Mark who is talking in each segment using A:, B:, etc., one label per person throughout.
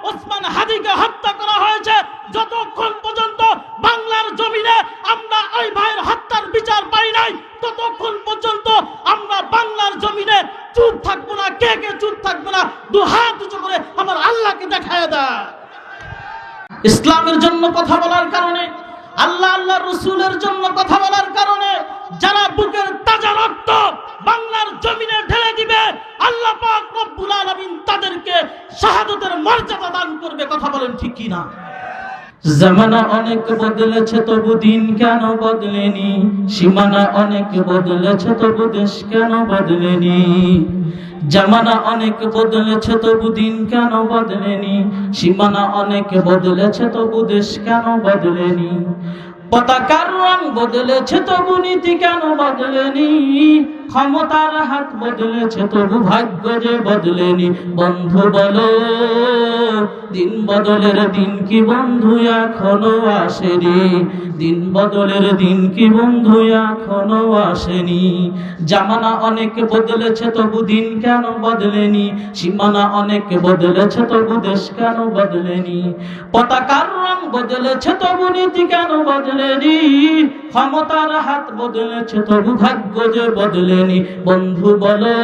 A: ওসমান হাদিকে হত্যা করা হয়েছে। যতক্ষণ পর্যন্ত বাংলার জমিনে আমরা ওই ভাইয়ের হত্যার বিচার পাই নাই, ততক্ষণ পর্যন্ত আমরা বাংলার জমিনে চুপ থাকবো না। কে কে চুপ থাকবো না? দু হাত উঁচু করে আমার আল্লাহকে দেখায় দেয়। ইসলামের জন্য কথা বলার কারণে, আল্লাহ আল্লাহ রসুলের জন্য কথা বলার কারণে যারা বুকের তাজা রক্ত বাংলার জমিনে ঢেলে দিবে, আল্লাহ পাক রব্বুল আলামিন তাদেরকে শাহাদাতের মর্যাদা দান করবে। কথা বলেন ঠিক কি না?
B: জামানা অনেক বদলেছে তবু দিন কেন বদলেনি, সীমানা অনেক বদলেছে তবু দেশ কেন বদলেনি। জামানা অনেক বদলেছে তবু দিন কেন বদলেনি, সীমানা অনেক বদলেছে তবু দেশ কেন বদলেনি। পতাকার রং বদলেছে তবু নীতি কেন বদলেনি, ক্ষমতার হাত বদলেছে তবু ভাগ্য যে বদলেনি। বন্ধু বলো দিন বদলের দিন কি বন্ধু এখনো আসেনি, দিন বদলের দিন কি বন্ধু এখনো আসেনি। জামানা অনেক বদলেছে তবু দিন কেন বদলেনি, সীমানা অনেক বদলেছে তবু দেশ কেন বদলেনি। পতাকার রং বদলেছে তবু নীতি কেন বদলেনি, ক্ষমতার হাত বদলেছে তবু ভাগ্য যে বদলেনি। বন্ধু বলো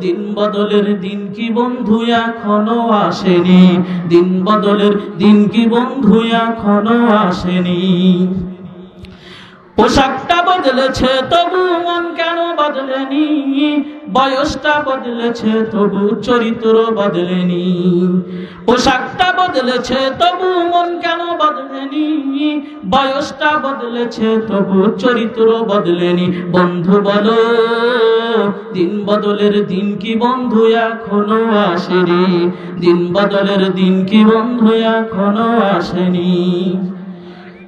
B: দিন বদলের দিন কি বন্ধু এখনো আসেনি, দিন বদলের দিন কি বন্ধু এখনো আসেনি। পোশাকটা বদলেছে তবু মন কেন বদলেনি, বয়সটা বদলেছে তবু চরিত্র বদলেনি। পোশাকটা বদলেছে তবু মন কেন বদলেনি, বয়সটা বদলেছে তবু চরিত্র বদলেনি। বন্ধু বলো দিন বদলের দিন কি বন্ধু এখনো আসেনি, দিন বদলের দিন কি বন্ধু এখনো আসেনি।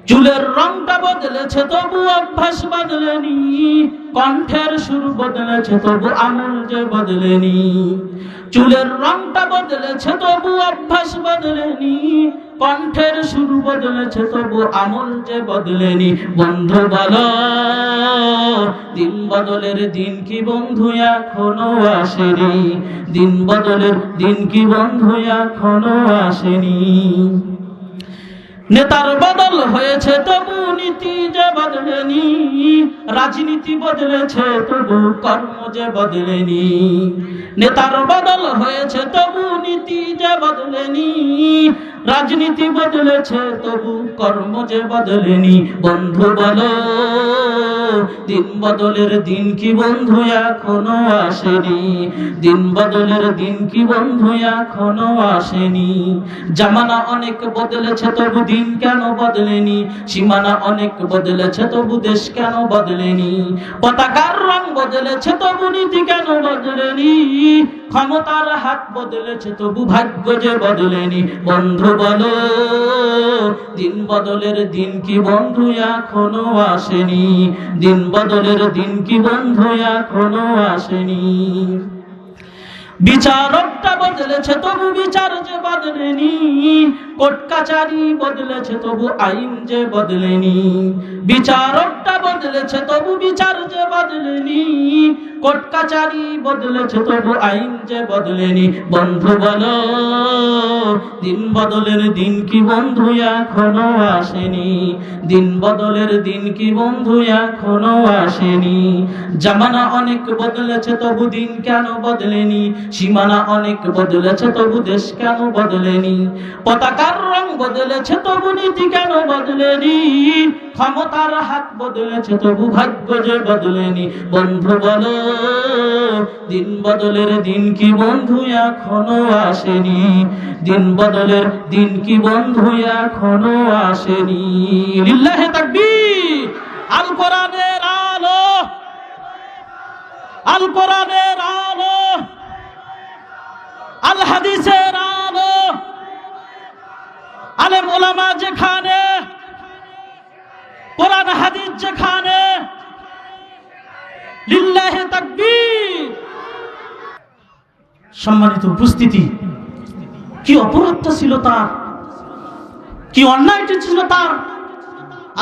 B: চুলের রংটা বদলেছে তবু অভ্যাস বদলেনি, কণ্ঠের সুর বদলেছে তবু আমল যে বদলেনি। চুলের রংটা বদলেছে তবু অভ্যাস বদলেনি, কণ্ঠের সুর বদলেছে তবু আমল যে বদলেনি। বন্ধু বলো দিন বদলের দিন কি বন্ধু এখনো আসেনি, দিন বদলের দিন কি বন্ধু এখনো আসেনি। নেতার বদল হয়েছে তবু নীতি যে বদলেনি, রাজনীতি বদলেছে তবু কর্ম যে বদলেনি। নেতার বদল হয়েছে তবু নীতি যে বদলেনি, রাজনীতি বদলেছে তবু কর্ম যে বদলেনি। বন্ধু বলো দিন বদলের দিন কি বন্ধু এখনো আসেনি, দিন বদলের দিন কি বন্ধু এখনো আসেনি। জামানা অনেক বদলেছে তবু দিন কেন বদলেনি, সীমানা অনেক বদলেছে তবু দেশ কেন বদলেনি। পতাকার রং বদলেছে তবু নীতি কেন বদলেনি, ক্ষমতার হাত বদলেছে তবু ভাগ্য যে বদলেনি। বন্ধু বলো দিন বদলের দিন কি বন্ধু এখনো আসেনি, দিন বদলের দিন কি বন্ধু এখনো আসেনি। বিচারকটা বদলেছে তবু বিচার যে বদলেনি, কোর্ট কাচারি বদলেছে তবু আইন যে বদলেনি। বিচারকটা বদলেছে তবু বিচার যে বদলেনি, কোর্ট কাচারি বদলেছে তবু আইন যে বদলেনি। বন্ধু বলো দিন বদলের দিন কি বন্ধু এখনো আসেনি, দিন বদলের দিন কি বন্ধু এখনো আসেনি। জামানা অনেক বদলেছে তবু দিন কেন বদলেনি, সীমানা অনেক বদলেছে তবু দেশ কেন বদলেনি। পতাকার রং বদলেছে তবু নীতি কেন বদলেনি, ক্ষমতার হাত বদলেছে তবু ভাগ্য যে বদলেনি। বন্ধু বলো দিন বদলের দিন কি বন্ধু এখনো আসেনি, দিন বদলের দিন কি বন্ধু এখনো আসেনি। লিল্লাহে তাকবীর। আল কোরআনের আলো, আল কোরআনের আলো, আল হাদিসের আলো, আলেম ওলামা যেখানে, কোরআন হাদিস যেখানে, লিল্লাহে তাকবীর। সম্মানিত উপস্থিতি, কি অপরাধটা ছিল তার, কি অন্যায়টা ছিল তার।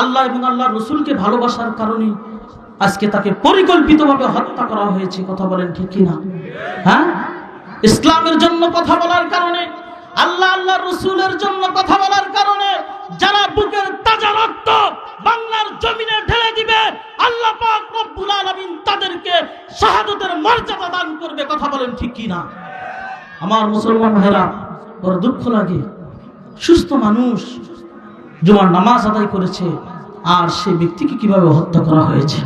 B: আল্লাহ এবং আল্লাহর রাসূলকে ভালোবাসার কারণে আজকে তাকে পরিকল্পিতভাবে হত্যা করা হয়েছে। কথা বলেন ঠিক কিনা? হ্যাঁ, ইসলামের জন্য কথা বলার কারণে
A: আল্লাহর রাসূলের জন্য কথা বলার কারণে যারা বুকের তাজা রক্ত বাংলার জমিনে ঢেলে দিবে, আল্লাহ পাক রব্বুল আলামিন তাদেরকে শাহাদাতের মর্যাদা দান করবে। কথা বলেন ঠিক কি না? আমার মুসলমান ভাইরা, বড় দুঃখ লাগে, সুস্থ মানুষ জুমার নামাজ আদায় করেছে আর সেই ব্যক্তিকে কিভাবে হত্যা করা হয়েছে।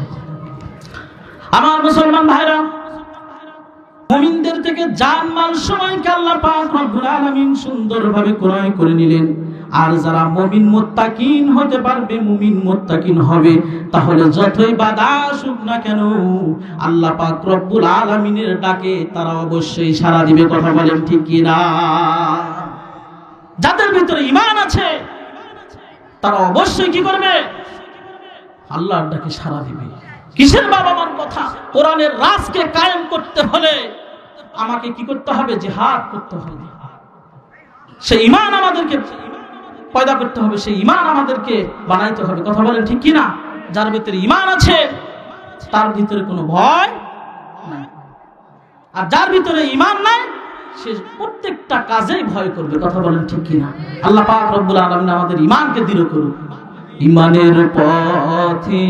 A: আমার মুসলমান ভাইরা, মুমিনদের থেকে জানমাল সময়কে আল্লাহ পাক রব্বুল আলামিন সুন্দরভাবে ক্রয় করে নিলেন। আর যারা মুমিন মুত্তাকিন হতে পারবে, মুমিন মুত্তাকিন হবে, তাহলে যতই বাধা আসুক না কেন আল্লাহ পাক রব্বুল আলামিনের ডাকে তারা অবশ্যই সাড়া দিবে। কথা বলেন ঠিক কি না? যাদের ভিতরে ঈমান আছে তারা অবশ্যই কি করবে? আল্লাহর ডাকে সাড়া দিবে। কিসের বাবা মার কথা? কোরআনের রাজকে কায়েম করতে হলে আমাকে কি করতে হবে? জিহাদ করতে হবে। সেই ঈমান আমাদেরকে পয়দা করতে হবে, সেই ঈমান আমাদেরকে বানাইতে হবে। কথা বলেন ঠিক কি না? যার ভিতরে ঈমান আছে তার ভিতরে কোনো ভয় নাই, আর যার ভিতরে ঈমান নাই সে প্রত্যেকটা কাজেই ভয় করবে। কথা বলেন ঠিক কি না? আল্লাহ পাক রব্বুল আলামিন আমাদের ঈমানকে দৃঢ় করুন। ঈমানের পথে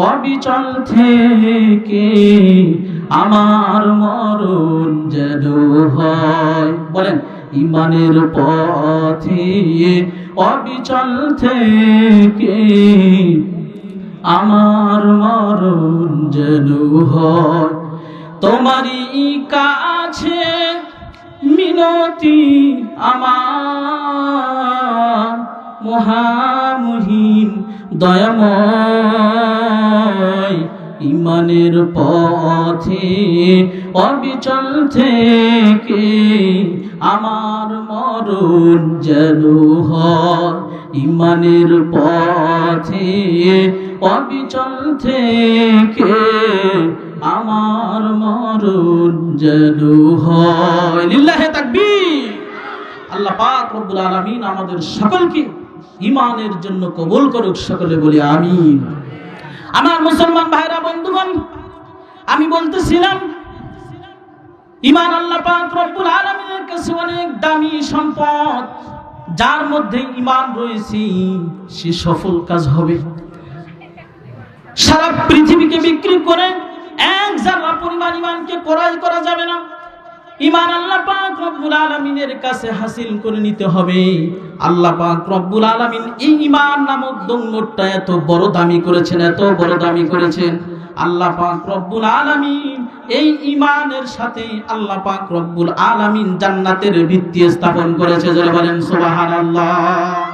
A: অবিচল থেকে আমার মরণ যেন হয়। বলেন, ঈমানের পথে অবিচল থেকে আমার মরণ যেন হয়। তোমারই কাছে মিনতি আমার মহামহিম দয়াময়। ঈমানের পথে অবিচল থেকে আমার মরণ যেন হয়। ঈমানের পথে অবিচল থেকে আমার মরণ যেন হয়। লিল্লাহে তাকবীর। আল্লাহ পাক রব্বুল আলামিন আমাদের সকলকে ঈমানের জন্য কবুল করুক। সকলে বলি আমিন। আমার মুসলমান ভাইরা, বন্ধুগণ, আমি বলতেছিলাম ঈমান আল্লাহ পাক রব্বুল আলামিনের কাছে অনেক দামি সম্পদ। যার মধ্যে ঈমান রয়েছে সে সফল কাজ হবে। সারা পৃথিবীকে বিক্রি করে এক জাররা পরিমাণ ঈমানকে ক্রয় করা যাবে না। ঈমান আল্লাহ পাক রব্বুল আলামিনের কাছে হাসিল করে নিতে হবে। আল্লাহ পাক রব্বুল আলামিন এই ঈমান নামক দৌলতটা এত বড় দামি করেছেন, এত বড় দামি করেছেন। আল্লাহ পাক রব্বুল আলামিন এই ঈমানের সাথে আল্লাহ পাক রব্বুল আলামিন জান্নাতের ভিত্তি স্থাপন করেছে। যারা বলেন সুবহানাল্লাহ।